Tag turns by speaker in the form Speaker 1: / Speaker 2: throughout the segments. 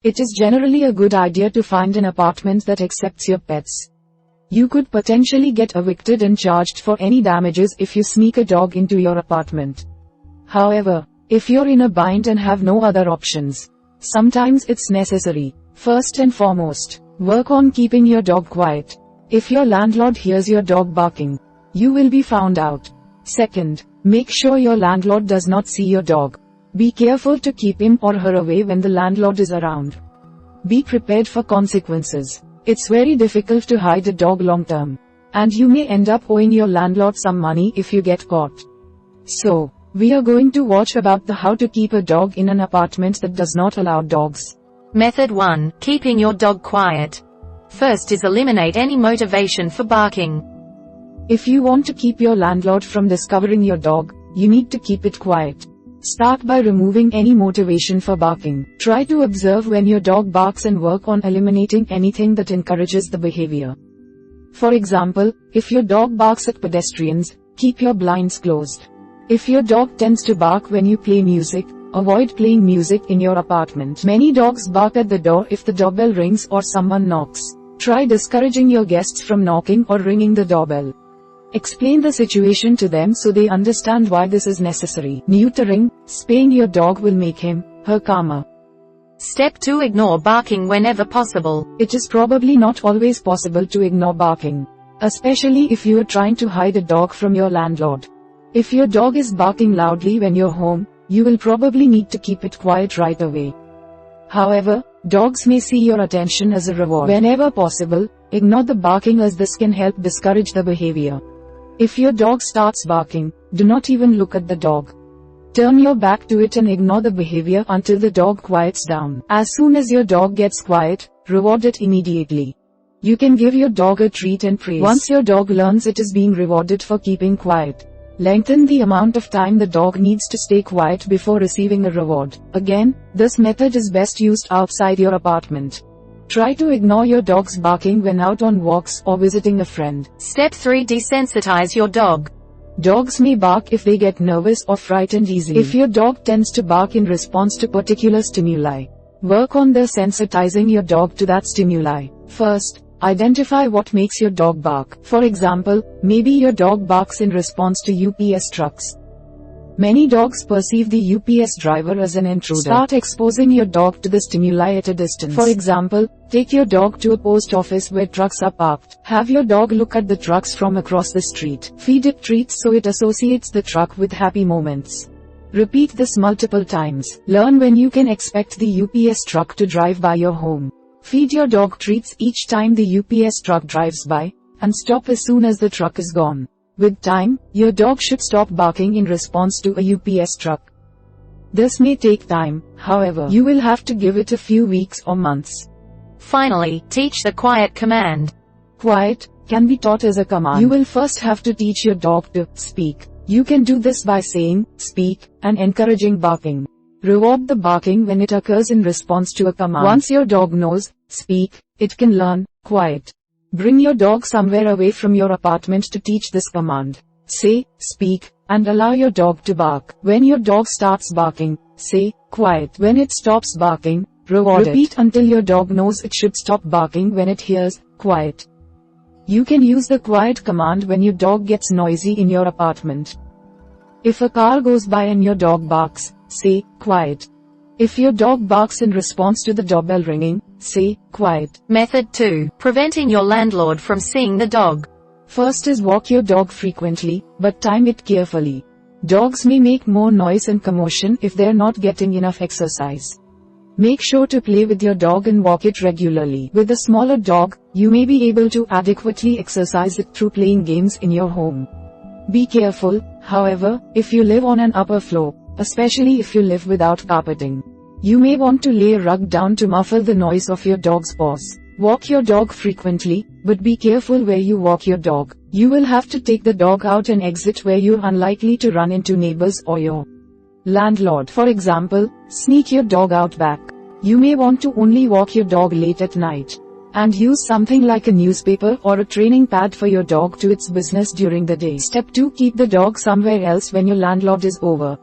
Speaker 1: It is generally a good idea to find an apartment that accepts your pets. You could potentially get evicted and charged for any damages if you sneak a dog into your apartment. However, if you're in a bind and have no other options, sometimes it's necessary. First and foremost, work on keeping your dog quiet. If your landlord hears your dog barking, you will be found out. Second, make sure your landlord does not see your dog. Be careful to keep him or her away when the landlord is around. Be prepared for consequences. It's very difficult to hide a dog long term, and you may end up owing your landlord some money if you get caught. So, we are going to watch about the how to keep a dog in an apartment that does not allow dogs.
Speaker 2: Method 1. Keeping your dog quiet. First is eliminate any motivation for barking.
Speaker 1: If you want to keep your landlord from discovering your dog, you need to keep it quiet. Start by removing any motivation for barking. Try to observe when your dog barks and work on eliminating anything that encourages the behavior. For example, if your dog barks at pedestrians, keep your blinds closed. If your dog tends to bark when you play music, avoid playing music in your apartment. Many dogs bark at the door if the doorbell rings or someone knocks. Try discouraging your guests from knocking or ringing the doorbell. Explain the situation to them so they understand why this is necessary. Neutering, spaying your dog will make her calmer.
Speaker 2: Step 2. Ignore barking whenever possible.
Speaker 1: It is probably not always possible to ignore barking, especially if you are trying to hide a dog from your landlord. If your dog is barking loudly when you're home, you will probably need to keep it quiet right away. However, dogs may see your attention as a reward. Whenever possible, ignore the barking as this can help discourage the behavior. If your dog starts barking, do not even look at the dog. Turn your back to it and ignore the behavior until the dog quiets down. As soon as your dog gets quiet, reward it immediately. You can give your dog a treat and praise. Once your dog learns it is being rewarded for keeping quiet, lengthen the amount of time the dog needs to stay quiet before receiving a reward. Again, this method is best used outside your apartment. Try to ignore your dog's barking when out on walks or visiting a friend.
Speaker 2: Step 3. Desensitize your dog.
Speaker 1: Dogs may bark if they get nervous or frightened easily. If your dog tends to bark in response to particular stimuli, work on desensitizing your dog to that stimuli. First, identify what makes your dog bark. For example, maybe your dog barks in response to UPS trucks. Many dogs perceive the UPS driver as an intruder. Start exposing your dog to the stimuli at a distance. For example, take your dog to a post office where trucks are parked. Have your dog look at the trucks from across the street. Feed it treats so it associates the truck with happy moments. Repeat this multiple times. Learn when you can expect the UPS truck to drive by your home. Feed your dog treats each time the UPS truck drives by, and stop as soon as the truck is gone. With time, your dog should stop barking in response to a UPS truck. This may take time, however, you will have to give it a few weeks or months.
Speaker 2: Finally, teach the quiet command.
Speaker 1: Quiet can be taught as a command. You will first have to teach your dog to speak. You can do this by saying, speak, and encouraging barking. Reward the barking when it occurs in response to a command. Once your dog knows, speak, it can learn, quiet. Bring your dog somewhere away from your apartment to teach this command. Say, speak, and allow your dog to bark. When your dog starts barking, say, quiet. When it stops barking, reward it. Repeat until your dog knows it should stop barking when it hears, quiet. You can use the quiet command when your dog gets noisy in your apartment. If a car goes by and your dog barks, say, quiet. If your dog barks in response to the doorbell ringing, say, quiet.
Speaker 2: Method 2. Preventing your landlord from seeing the dog.
Speaker 1: First is walk your dog frequently, but time it carefully. Dogs may make more noise and commotion if they're not getting enough exercise. Make sure to play with your dog and walk it regularly. With a smaller dog, you may be able to adequately exercise it through playing games in your home. Be careful, however, if you live on an upper floor, especially if you live without carpeting. You may want to lay a rug down to muffle the noise of your dog's paws. Walk your dog frequently, but be careful where you walk your dog. You will have to take the dog out and exit where you're unlikely to run into neighbors or your landlord. For example, sneak your dog out back. You may want to only walk your dog late at night, and use something like a newspaper or a training pad for your dog to its business during the day. Step 2. Keep the dog somewhere else when your landlord is over.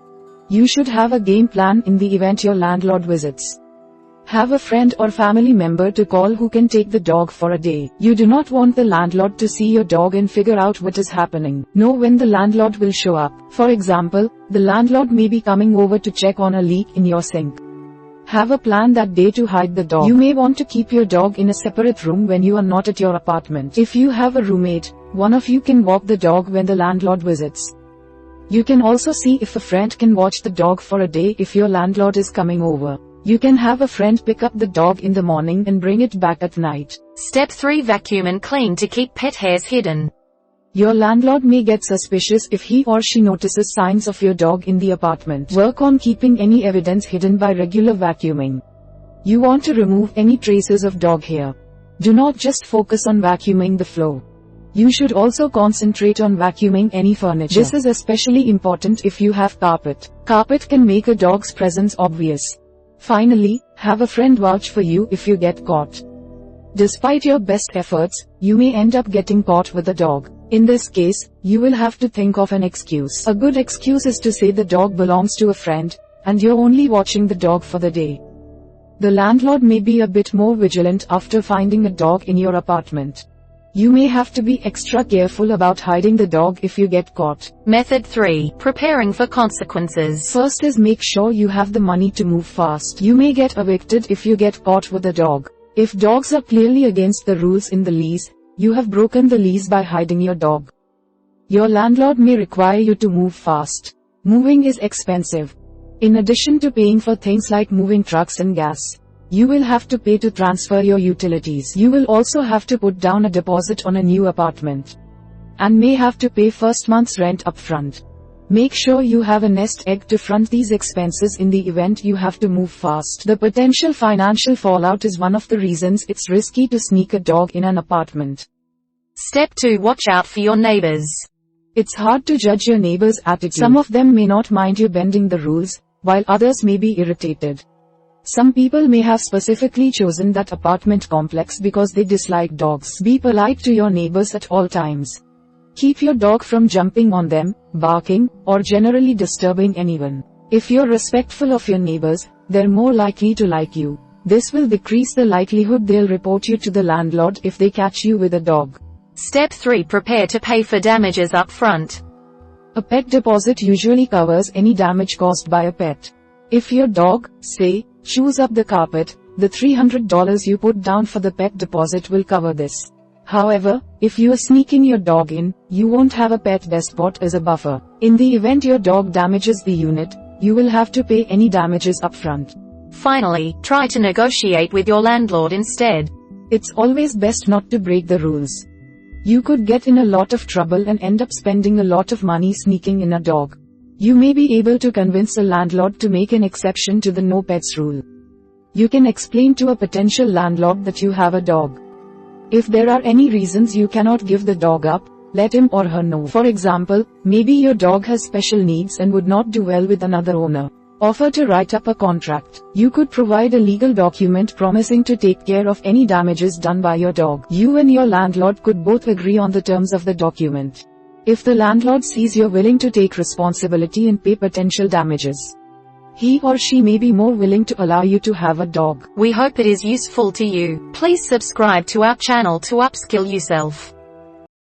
Speaker 1: You should have a game plan in the event your landlord visits. Have a friend or family member to call who can take the dog for a day. You do not want the landlord to see your dog and figure out what is happening. Know when the landlord will show up. For example, the landlord may be coming over to check on a leak in your sink. Have a plan that day to hide the dog. You may want to keep your dog in a separate room when you are not at your apartment. If you have a roommate, one of you can walk the dog when the landlord visits. You can also see if a friend can watch the dog for a day if your landlord is coming over. You can have a friend pick up the dog in the morning and bring it back at night.
Speaker 2: Step 3. Vacuum and clean to keep pet hairs hidden.
Speaker 1: Your landlord may get suspicious if he or she notices signs of your dog in the apartment. Work on keeping any evidence hidden by regular vacuuming. You want to remove any traces of dog hair. Do not just focus on vacuuming the floor. You should also concentrate on vacuuming any furniture. This is especially important if you have carpet. Carpet can make a dog's presence obvious. Finally, have a friend vouch for you if you get caught. Despite your best efforts, you may end up getting caught with a dog. In this case, you will have to think of an excuse. A good excuse is to say the dog belongs to a friend, and you're only watching the dog for the day. The landlord may be a bit more vigilant after finding a dog in your apartment. You may have to be extra careful about hiding the dog if you get caught.
Speaker 2: Method 3. Preparing for consequences.
Speaker 1: First is make sure you have the money to move fast. You may get evicted if you get caught with a dog. If dogs are clearly against the rules in the lease, you have broken the lease by hiding your dog. Your landlord may require you to move fast. Moving is expensive. In addition to paying for things like moving trucks and gas, you will have to pay to transfer your utilities. You will also have to put down a deposit on a new apartment, and may have to pay first month's rent upfront. Make sure you have a nest egg to front these expenses in the event you have to move fast. The potential financial fallout is one of the reasons it's risky to sneak a dog in an apartment.
Speaker 2: Step 2. Watch out for your neighbors.
Speaker 1: It's hard to judge your neighbors' attitude. Some of them may not mind you bending the rules, while others may be irritated. Some people may have specifically chosen that apartment complex because they dislike dogs. Be polite to your neighbors at all times. Keep your dog from jumping on them, barking, or generally disturbing anyone. If you're respectful of your neighbors, they're more likely to like you. This will decrease the likelihood they'll report you to the landlord if they catch you with a dog.
Speaker 2: Step 3. Prepare to pay for damages up front.
Speaker 1: A pet deposit usually covers any damage caused by a pet. If your dog, say, chews up the carpet, the $300 you put down for the pet deposit will cover this. However, if you are sneaking your dog in, you won't have a pet despot as a buffer. In the event your dog damages the unit, you will have to pay any damages upfront.
Speaker 2: Finally, try to negotiate with your landlord instead.
Speaker 1: It's always best not to break the rules. You could get in a lot of trouble and end up spending a lot of money sneaking in a dog. You may be able to convince a landlord to make an exception to the no pets rule. You can explain to a potential landlord that you have a dog. If there are any reasons you cannot give the dog up, let him or her know. For example, maybe your dog has special needs and would not do well with another owner. Offer to write up a contract. You could provide a legal document promising to take care of any damages done by your dog. You and your landlord could both agree on the terms of the document. If the landlord sees you're willing to take responsibility and pay potential damages, he or she may be more willing to allow you to have a dog.
Speaker 2: We hope it is useful to you. Please subscribe to our channel to upskill yourself.